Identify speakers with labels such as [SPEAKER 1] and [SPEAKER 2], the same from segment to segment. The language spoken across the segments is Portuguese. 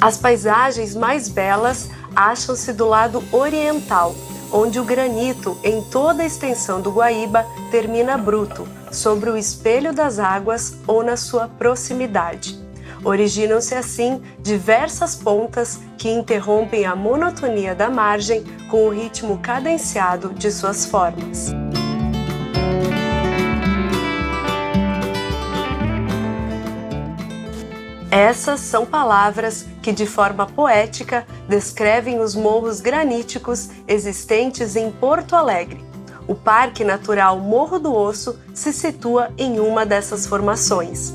[SPEAKER 1] As paisagens mais belas acham-se do lado oriental, onde o granito, em toda a extensão do Guaíba, termina bruto, sobre o espelho das águas ou na sua proximidade. Originam-se assim diversas pontas que interrompem a monotonia da margem com o ritmo cadenciado de suas formas. Essas são palavras que, de forma poética, descrevem os morros graníticos existentes em Porto Alegre. O Parque Natural Morro do Osso se situa em uma dessas formações.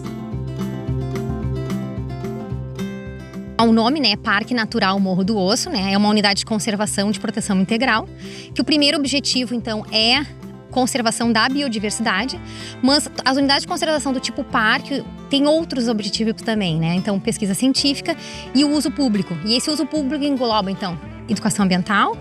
[SPEAKER 2] O nome, né, Parque Natural Morro do Osso, né, é uma unidade de conservação de proteção integral, que o primeiro objetivo, então, é conservação da biodiversidade, mas as unidades de conservação do tipo parque têm outros objetivos também, né? Então, pesquisa científica e o uso público. E esse uso público engloba, então, educação ambiental,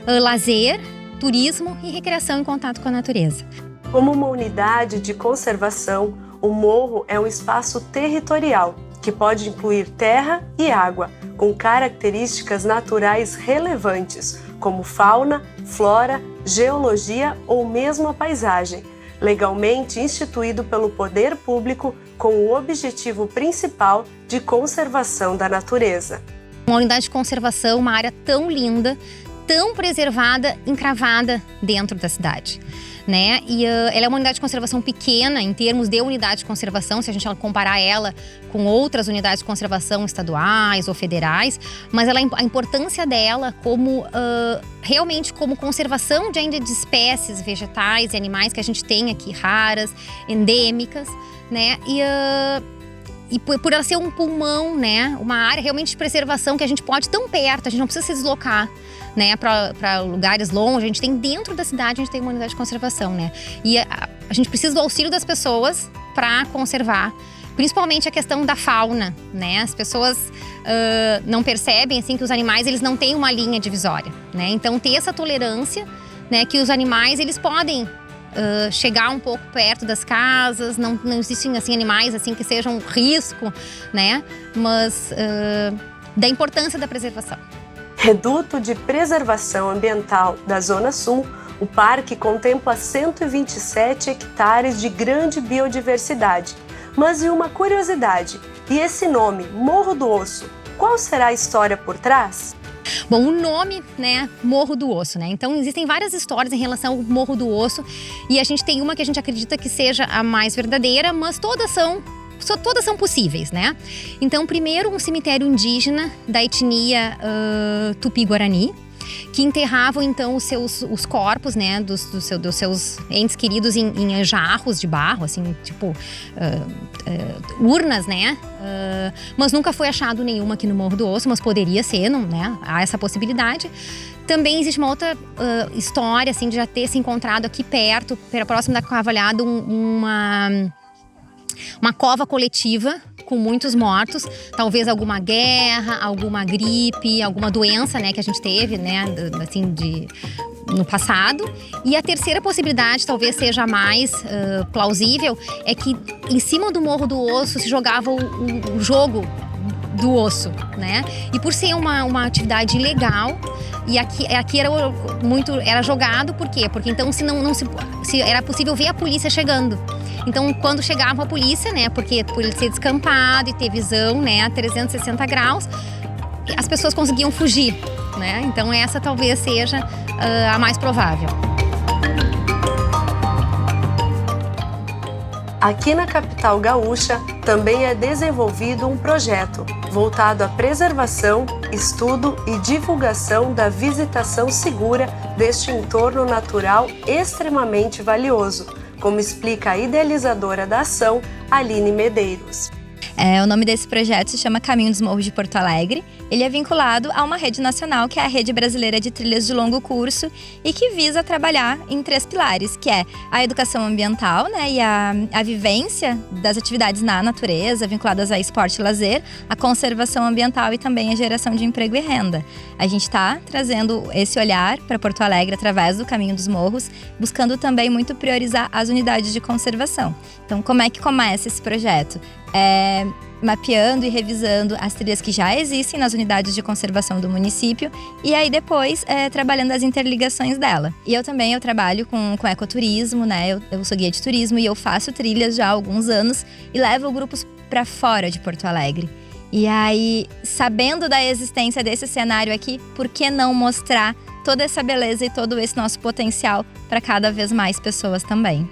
[SPEAKER 2] lazer, turismo e recreação em contato com a natureza.
[SPEAKER 1] Como uma unidade de conservação, o morro é um espaço territorial que pode incluir terra e água, com características naturais relevantes, como fauna, flora, geologia ou mesmo a paisagem, legalmente instituído pelo poder público com o objetivo principal de conservação da natureza.
[SPEAKER 2] Uma unidade de conservação, uma área tão linda, tão preservada, encravada dentro da cidade, né? E ela é uma unidade de conservação pequena em termos de unidade de conservação, se a gente comparar ela com outras unidades de conservação estaduais ou federais, mas a importância dela como realmente como conservação ainda de espécies vegetais e animais que a gente tem aqui raras, endêmicas, né? E por ela ser um pulmão, né? Uma área realmente de preservação que a gente pode tão perto, a gente não precisa se deslocar, né, para lugares longe, a gente tem dentro da cidade, a gente tem uma unidade de conservação, né? E a gente precisa do auxílio das pessoas para conservar, principalmente a questão da fauna, né? As pessoas não percebem assim que os animais eles não têm uma linha divisória, né? Então ter essa tolerância, né, que os animais eles podem chegar um pouco perto das casas, não existem assim animais assim que sejam risco, né? Mas da importância da preservação.
[SPEAKER 1] Reduto de Preservação Ambiental da Zona Sul, o parque contempla 127 hectares de grande biodiversidade. Mas e uma curiosidade, e esse nome, Morro do Osso, qual será a história por trás?
[SPEAKER 2] Bom, o nome, né, Morro do Osso, né? Então existem várias histórias em relação ao Morro do Osso e a gente tem uma que a gente acredita que seja a mais verdadeira, mas todas são possíveis, né? Então, primeiro, um cemitério indígena da etnia Tupi-Guarani, que enterravam, então, os corpos, né, dos seus entes queridos em jarros de barro, assim, tipo, urnas, né? Mas nunca foi achado nenhuma aqui no Morro do Osso, mas poderia ser, não, né? Há essa possibilidade. Também existe uma outra história, assim, de já ter se encontrado aqui perto, próximo da Cavalhada, uma cova coletiva com muitos mortos, talvez alguma guerra, alguma gripe, alguma doença, né, que a gente teve, né, assim, no passado. E a terceira possibilidade, talvez seja a mais plausível, é que em cima do Morro do Osso se jogava o jogo do osso, né? E por ser uma atividade ilegal, e aqui era jogado, por quê? Porque então se era possível ver a polícia chegando. Então quando chegava a polícia, né, porque por ele ser descampado e ter visão, né, a 360 graus, as pessoas conseguiam fugir, né? Então essa talvez seja a mais provável.
[SPEAKER 1] Aqui na capital gaúcha também é desenvolvido um projeto voltado à preservação, estudo e divulgação da visitação segura deste entorno natural extremamente valioso, como explica a idealizadora da ação, Aline Medeiros.
[SPEAKER 3] O nome desse projeto se chama Caminho dos Morros de Porto Alegre. Ele é vinculado a uma rede nacional, que é a Rede Brasileira de Trilhas de Longo Curso, e que visa trabalhar em 3 pilares, que é a educação ambiental, né, e a vivência das atividades na natureza, vinculadas a esporte e lazer, a conservação ambiental e também a geração de emprego e renda. A gente está trazendo esse olhar para Porto Alegre através do Caminho dos Morros, buscando também muito priorizar as unidades de conservação. Então, como é que começa esse projeto? mapeando e revisando as trilhas que já existem nas unidades de conservação do município e aí depois trabalhando as interligações dela. E eu trabalho com ecoturismo, né? Eu sou guia de turismo e eu faço trilhas já há alguns anos e levo grupos para fora de Porto Alegre. E aí, sabendo da existência desse cenário aqui, por que não mostrar toda essa beleza e todo esse nosso potencial para cada vez mais pessoas também?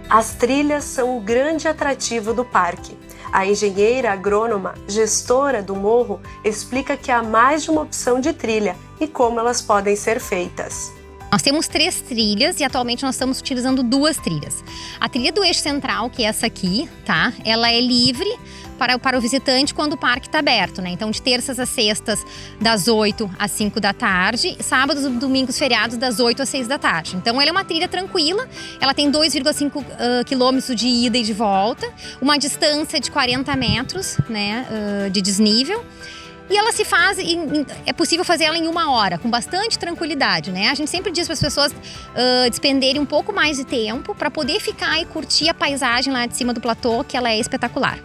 [SPEAKER 1] As trilhas são o grande atrativo do parque. A engenheira agrônoma, gestora do morro, explica que há mais de uma opção de trilha e como elas podem ser feitas.
[SPEAKER 2] Nós temos 3 trilhas e atualmente nós estamos utilizando 2 trilhas. A trilha do eixo central, que é essa aqui, tá? Ela é livre para o visitante quando o parque está aberto, né? Então, de terças a sextas, das 8 às 5 da tarde. Sábados, domingos, feriados, das 8 às 6 da tarde. Então, ela é uma trilha tranquila. Ela tem 2,5 quilômetros de ida e de volta. Uma distância de 40 metros, né? De desnível. E ela se faz, é possível fazer ela em 1 hora, com bastante tranquilidade, né? A gente sempre diz para as pessoas despenderem um pouco mais de tempo para poder ficar e curtir a paisagem lá de cima do platô, que ela é espetacular.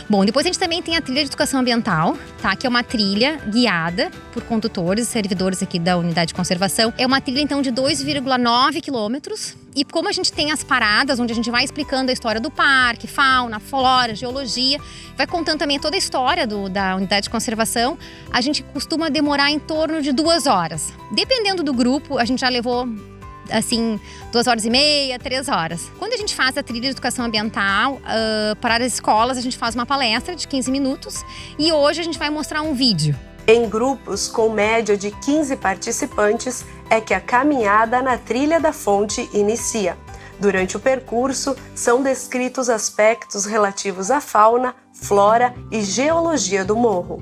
[SPEAKER 2] Bom, depois a gente também tem a trilha de educação ambiental, tá? Que é uma trilha guiada por condutores e servidores aqui da unidade de conservação. É uma trilha, então, de 2,9 quilômetros. E como a gente tem as paradas, onde a gente vai explicando a história do parque, fauna, flora, geologia, vai contando também toda a história da unidade de conservação, a gente costuma demorar em torno de 2 horas. Dependendo do grupo, a gente já levou assim, 2h30, 3 horas. Quando a gente faz a trilha de educação ambiental, para as escolas, a gente faz uma palestra de 15 minutos e hoje a gente vai mostrar um vídeo.
[SPEAKER 1] Em grupos com média de 15 participantes, é que a caminhada na Trilha da Fonte inicia. Durante o percurso, são descritos aspectos relativos à fauna, flora e geologia do morro.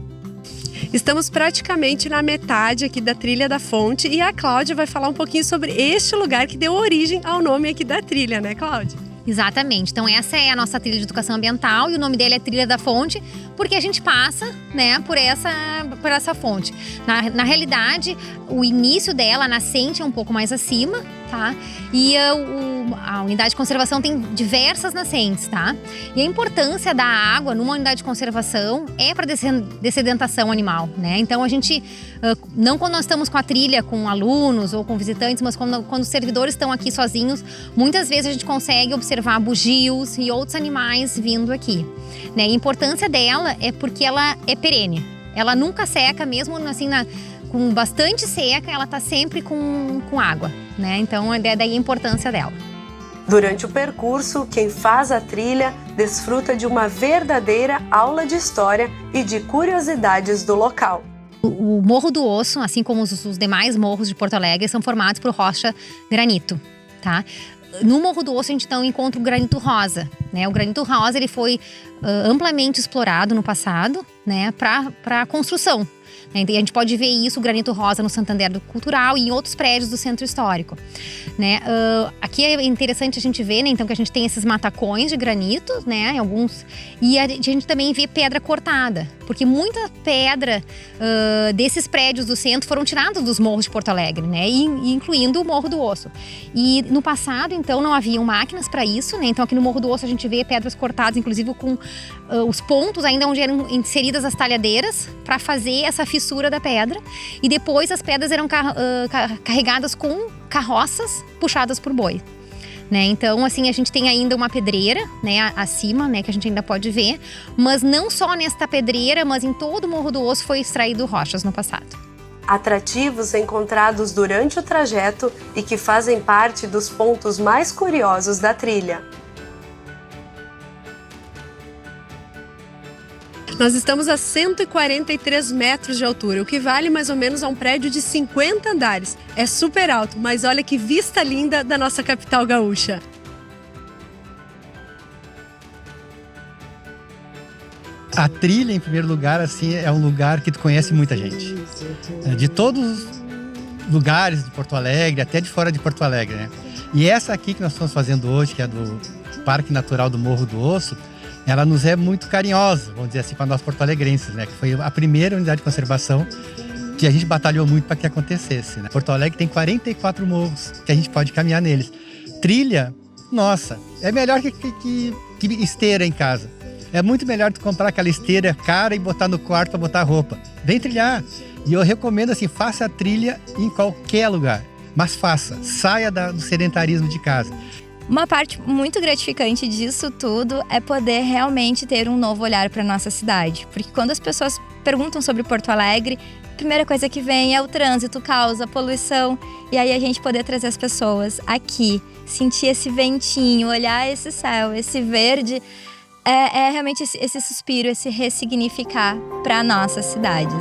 [SPEAKER 1] Estamos praticamente na metade aqui da Trilha da Fonte e a Cláudia vai falar um pouquinho sobre este lugar que deu origem ao nome aqui da trilha, né, Cláudia?
[SPEAKER 2] Exatamente. Então essa é a nossa trilha de educação ambiental e o nome dele é Trilha da Fonte, porque a gente passa, né, por essa fonte. Na realidade, o início dela, a nascente, é um pouco mais acima, tá? E a unidade de conservação tem diversas nascentes, tá? E a importância da água numa unidade de conservação é para dessedentação animal, né? Então a gente, não quando nós estamos com a trilha com alunos ou com visitantes, mas quando os servidores estão aqui sozinhos, muitas vezes a gente consegue observar bugios e outros animais vindo aqui, né? A importância dela é porque ela é perene. Ela nunca seca, mesmo assim com bastante seca, ela está sempre com água, né? Então, é daí a importância dela.
[SPEAKER 1] Durante o percurso, quem faz a trilha desfruta de uma verdadeira aula de história e de curiosidades do local.
[SPEAKER 2] O Morro do Osso, assim como os demais morros de Porto Alegre, são formados por rocha granito, tá? No Morro do Osso, a gente então encontra o granito rosa, né? O granito rosa ele foi amplamente explorado no passado, né, para construção. E a gente pode ver isso, o granito rosa, no Santander do Cultural e em outros prédios do Centro Histórico, né? Aqui é interessante a gente ver, né, então, que a gente tem esses matacões de granito, né, alguns, e a gente também vê pedra cortada, porque muita pedra desses prédios do centro foram tirados dos morros de Porto Alegre, né, incluindo o Morro do Osso. E no passado, então, não haviam máquinas para isso, né? Então aqui no Morro do Osso a gente vê pedras cortadas, inclusive com os pontos ainda onde eram inseridas as talhadeiras para fazer essa fissura da pedra, e depois as pedras eram carregadas com carroças puxadas por boi, né? Então, assim, a gente tem ainda uma pedreira, né, acima, né, que a gente ainda pode ver, mas não só nesta pedreira, mas em todo o Morro do Osso foi extraído rochas no passado.
[SPEAKER 1] Atrativos encontrados durante o trajeto e que fazem parte dos pontos mais curiosos da trilha. Nós estamos a 143 metros de altura, o que vale mais ou menos a um prédio de 50 andares. É super alto, mas olha que vista linda da nossa capital gaúcha.
[SPEAKER 4] A trilha, em primeiro lugar, assim, é um lugar que tu conhece muita gente. De todos os lugares de Porto Alegre, até de fora de Porto Alegre, né? E essa aqui que nós estamos fazendo hoje, que é do Parque Natural do Morro do Osso, ela nos é muito carinhosa, vamos dizer assim, para nós porto-alegrenses, né? Que foi a primeira unidade de conservação que a gente batalhou muito para que acontecesse, né? Porto Alegre tem 44 morros que a gente pode caminhar neles. Trilha, nossa, é melhor que esteira em casa. É muito melhor tu comprar aquela esteira cara e botar no quarto para botar roupa. Vem trilhar. E eu recomendo assim, faça a trilha em qualquer lugar. Mas faça, saia do sedentarismo de casa.
[SPEAKER 3] Uma parte muito gratificante disso tudo é poder realmente ter um novo olhar para nossa cidade. Porque quando as pessoas perguntam sobre Porto Alegre, a primeira coisa que vem é o trânsito, causa poluição. E aí a gente poder trazer as pessoas aqui, sentir esse ventinho, olhar esse céu, esse verde, é realmente esse suspiro, esse ressignificar para a nossa cidade.